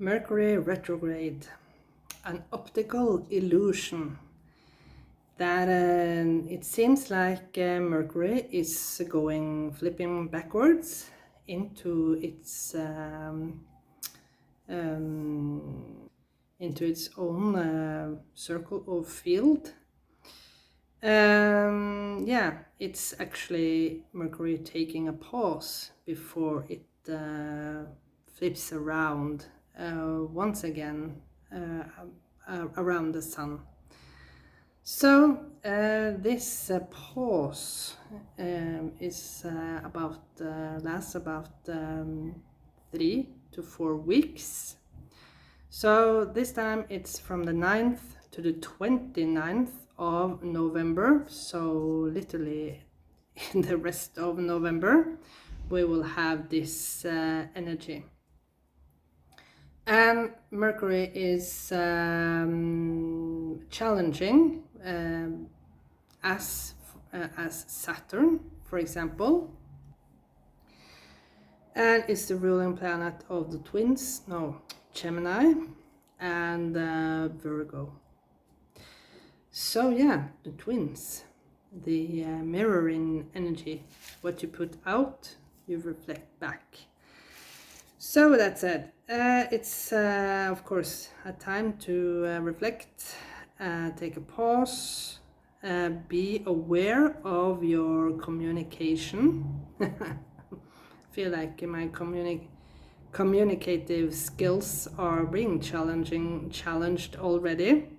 Mercury retrograde, an optical illusion that it seems like Mercury is flipping backwards into its own circle of field. Yeah, it's actually Mercury taking a pause before it flips around once again around the sun. So this pause is lasts about 3 to 4 weeks. So this time it's from the 9th to the 29th of November. So literally in the rest of November we will have this energy. And Mercury is challenging as Saturn, for example, and it's the ruling planet of the twins, Gemini, and Virgo. So yeah, the twins, the mirroring energy, what you put out, you reflect back. So with that said, it's of course a time to reflect, take a pause, be aware of your communication. Feel like my communicative skills are being challenged already.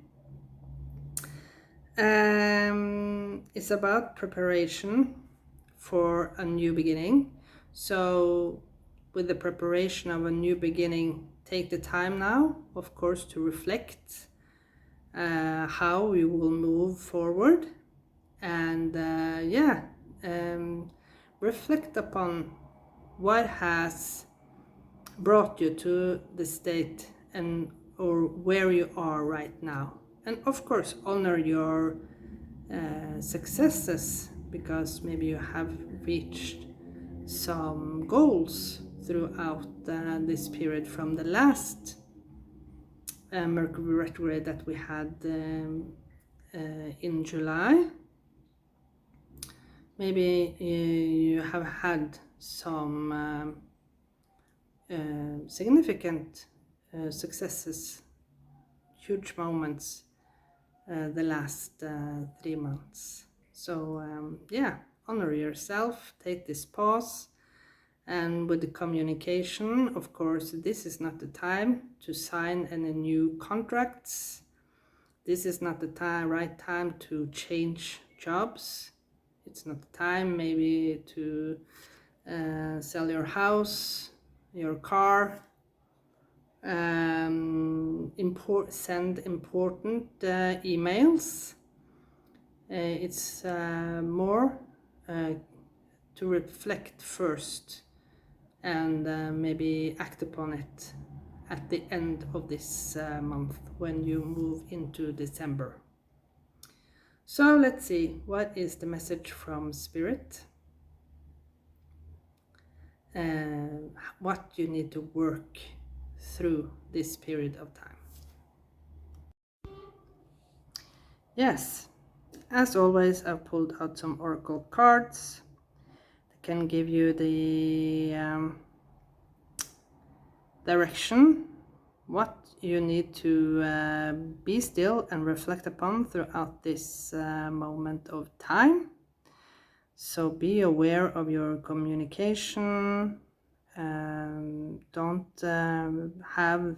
It's about preparation for a new beginning. So with the preparation of a new beginning, take the time now, of course, to reflect how we will move forward, and reflect upon what has brought you to the state or where you are right now. And of course, honor your successes, because maybe you have reached some goals throughout this period from the last Mercury retrograde that we had in July. Maybe you have had some significant successes, huge moments the last 3 months. So honor yourself, take this pause. And with the communication, of course, this is not the time to sign any new contracts. This is not the right time to change jobs. It's not the time maybe to sell your house, your car, send important emails. It's more to reflect first, and maybe act upon it at the end of this month when you move into December. So let's see, what is the message from Spirit? What you need to work through this period of time. Yes, as always, I've pulled out some oracle cards that can give you the direction, what you need to be still and reflect upon throughout this moment of time. So be aware of your communication. Don't have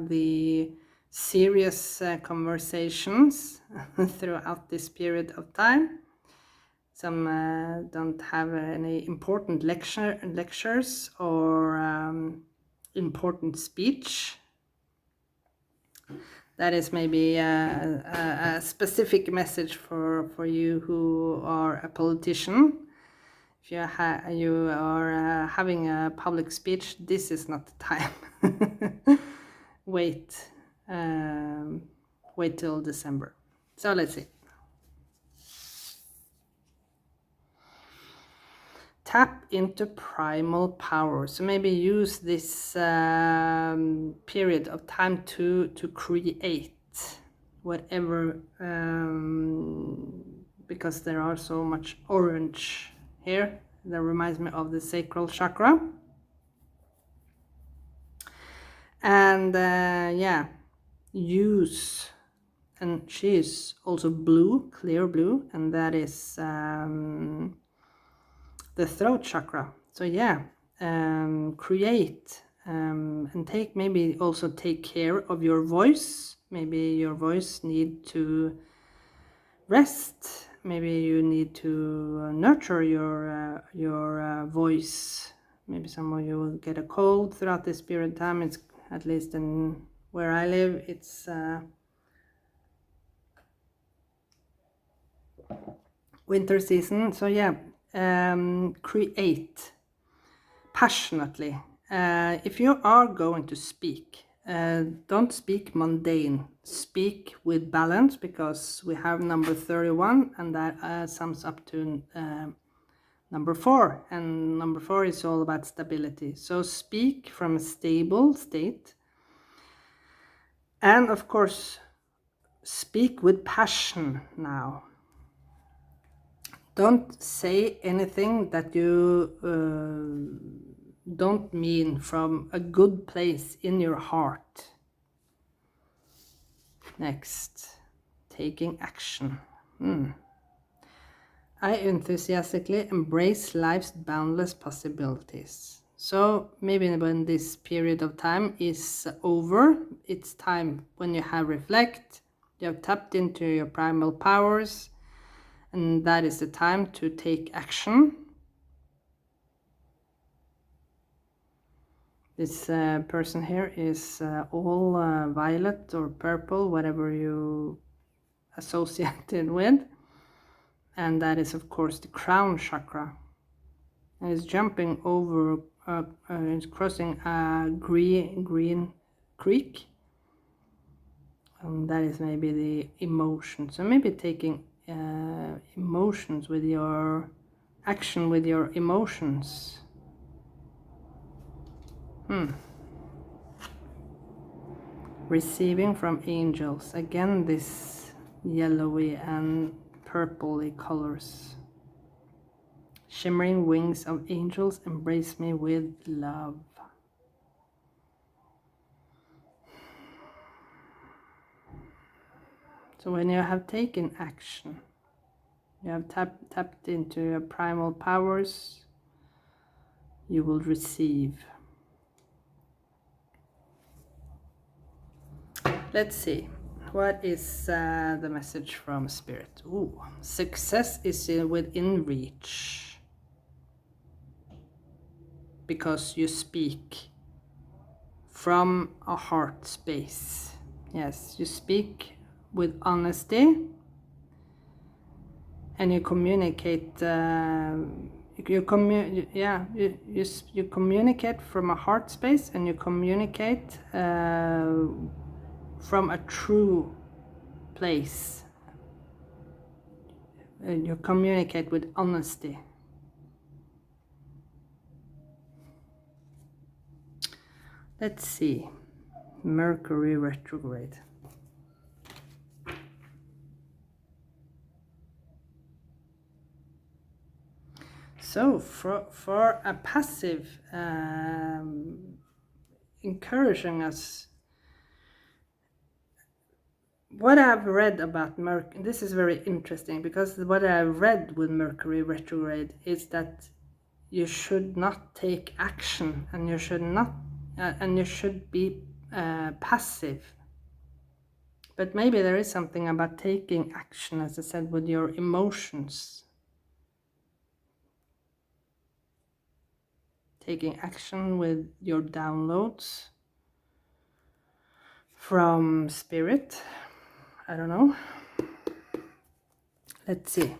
the serious conversations throughout this period of time. Some don't have any important lectures or important speech. That is maybe a specific message for you who are a politician. If you are having a public speech, this is not the time. Wait till December. So let's see. tap into primal power. So maybe use this period of time to create whatever, because there are so much orange here. That reminds me of the sacral chakra. And yeah, use, and she is also blue, clear blue, and that is the throat chakra. So yeah, create and maybe also take care of your voice. Maybe your voice need to rest. Maybe you need to nurture your voice. Maybe some of you will get a cold throughout this period of time. It's, at least in where I live, it's winter season. So yeah, create passionately. If you are going to speak, don't speak mundane, speak with balance, because we have number 31, and that sums up to number 4, and number 4 is all about stability. So speak from a stable state, and of course speak with passion now. Don't say anything that you don't mean from a good place in your heart. Next, taking action. I enthusiastically embrace life's boundless possibilities. So maybe when this period of time is over, it's time when you have reflect, you have tapped into your primal powers, and that is the time to take action. This person here is all violet or purple, whatever you associate it with. And that is, of course, the crown chakra. And it's jumping over, it's crossing a green creek. And that is maybe the emotion. So maybe taking emotions with your action, with your emotions. Receiving from angels. Again, this yellowy and purpley colors. Shimmering wings of angels embrace me with love. So when you have taken action, you have tapped into your primal powers, you will receive. Let's see. What is the message from Spirit? Ooh, success is within reach. Because you speak from a heart space. Yes, you speak with honesty. And you communicate. You communicate from a heart space, and you communicate from a true place. You communicate with honesty. Let's see. Mercury retrograde. So for a passive, encouraging us, what I've read about Mercury, this is very interesting, because what I've read with Mercury retrograde is that you should not take action, and you should not, and you should be passive. But maybe there is something about taking action, as I said, with your emotions. Taking action with your downloads from Spirit. I don't know. Let's see.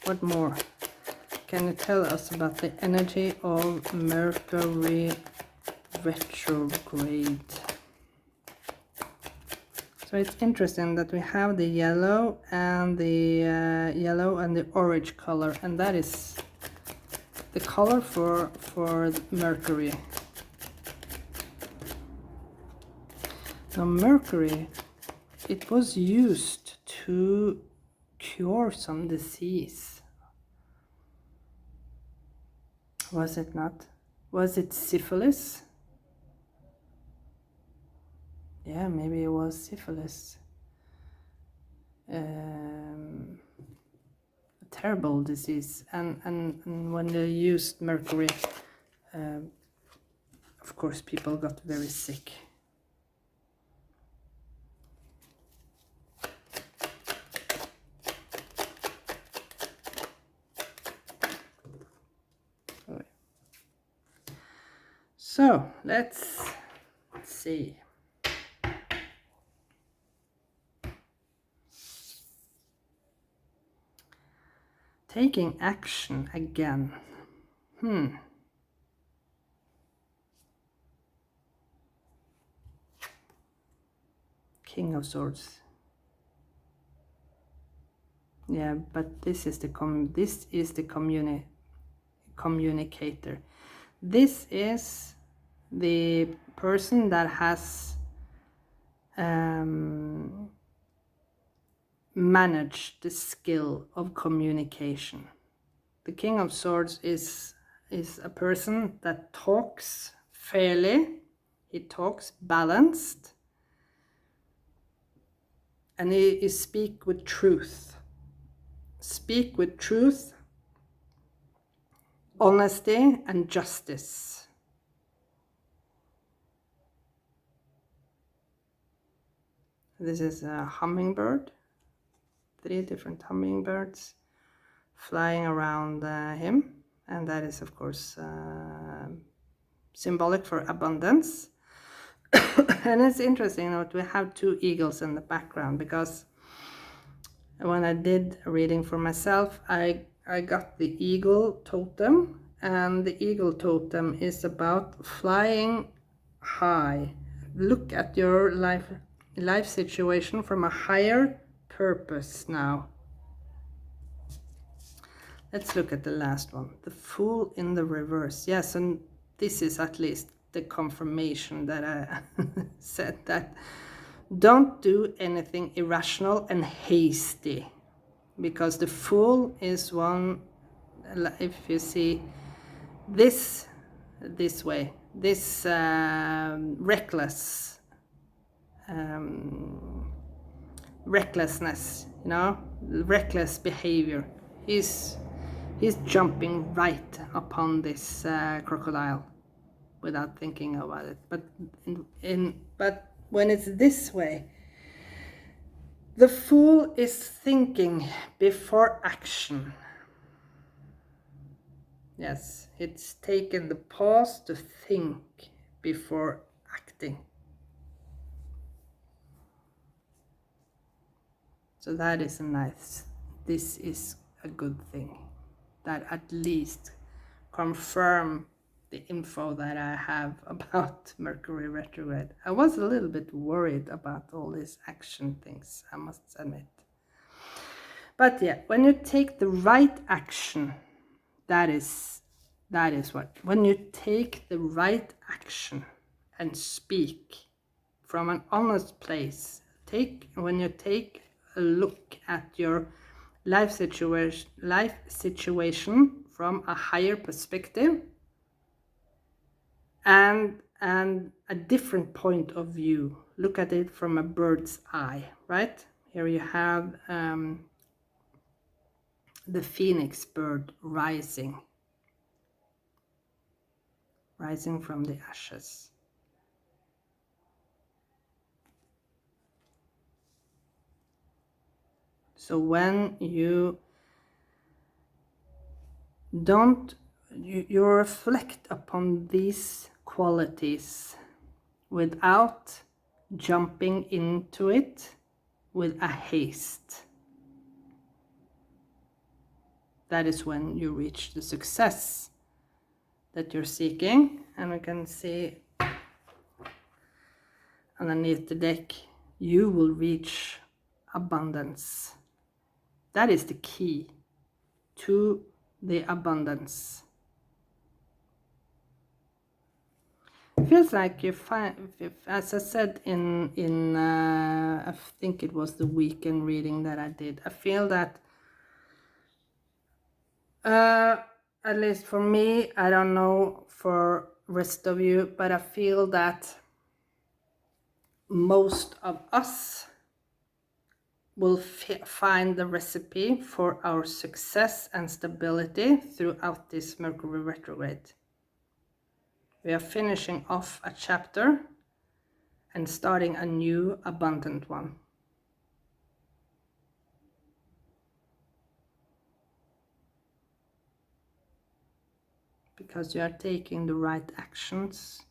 What more can you tell us about the energy of Mercury retrograde? So it's interesting that we have the yellow and the orange color, and that is the color for Mercury. Now Mercury, it was used to cure some disease. Was it not? Was it syphilis? Yeah, maybe it was syphilis. A terrible disease. And when they used mercury, of course, people got very sick. So let's see. Taking action again. King of Swords. Yeah, but this is the communicator. This is the person that has managed the skill of communication. The King of Swords is a person that talks fairly, he talks balanced, and he speak with truth. Speak with truth, honesty, and justice. This is a hummingbird, 3 different hummingbirds flying around him, and that is of course symbolic for abundance. And it's interesting that we have 2 eagles in the background, because when I did a reading for myself, I got the eagle totem, and the eagle totem is about flying high. Look at your life situation from a higher purpose now. Let's look at the last one, the Fool in the reverse. Yes, and this is at least the confirmation that I said that don't do anything irrational and hasty, because the Fool is one, if you see this way, this recklessness, you know, reckless behavior. He's jumping right upon this crocodile without thinking about it. But but when it's this way, the Fool is thinking before action. Yes, it's taken the pause to think before acting. So that is this is a good thing. That at least confirm the info that I have about Mercury retrograde. I was a little bit worried about all these action things, I must admit. But yeah, when you take the right action, that is what. When you take the right action and speak from an honest place, when you take a look at your life situation from a higher perspective and a different point of view. Look at it from a bird's eye, right? Here you have the phoenix bird rising from the ashes. So when you reflect upon these qualities without jumping into it with a haste, that is when you reach the success that you're seeking. And we can see underneath the deck, you will reach abundance. That is the key to the abundance. It feels like you find, as I said in I think it was the weekend reading that I did, I feel that at least for me, I don't know for rest of you, but I feel that most of us will find the recipe for our success and stability throughout this Mercury retrograde. We are finishing off a chapter and starting a new abundant one. Because you are taking the right actions.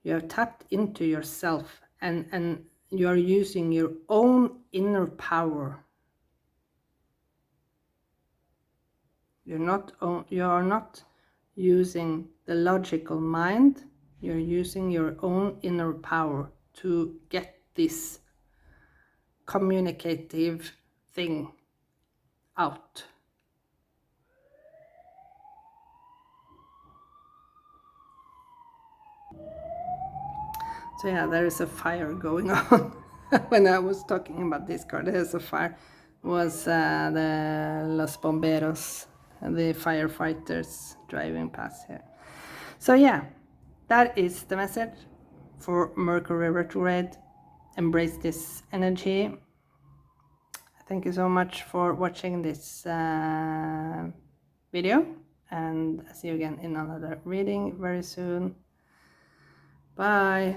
You are tapped into yourself and you are using your own inner power. You are not using the logical mind. You're using your own inner power to get this communicative thing out. So yeah, there is a fire going on. When I was talking about this card, there's a fire. It was the Los Bomberos, the firefighters driving past here. So yeah, that is the message for Mercury retrograde. Embrace this energy. Thank you so much for watching this video, and I'll see you again in another reading very soon. Bye.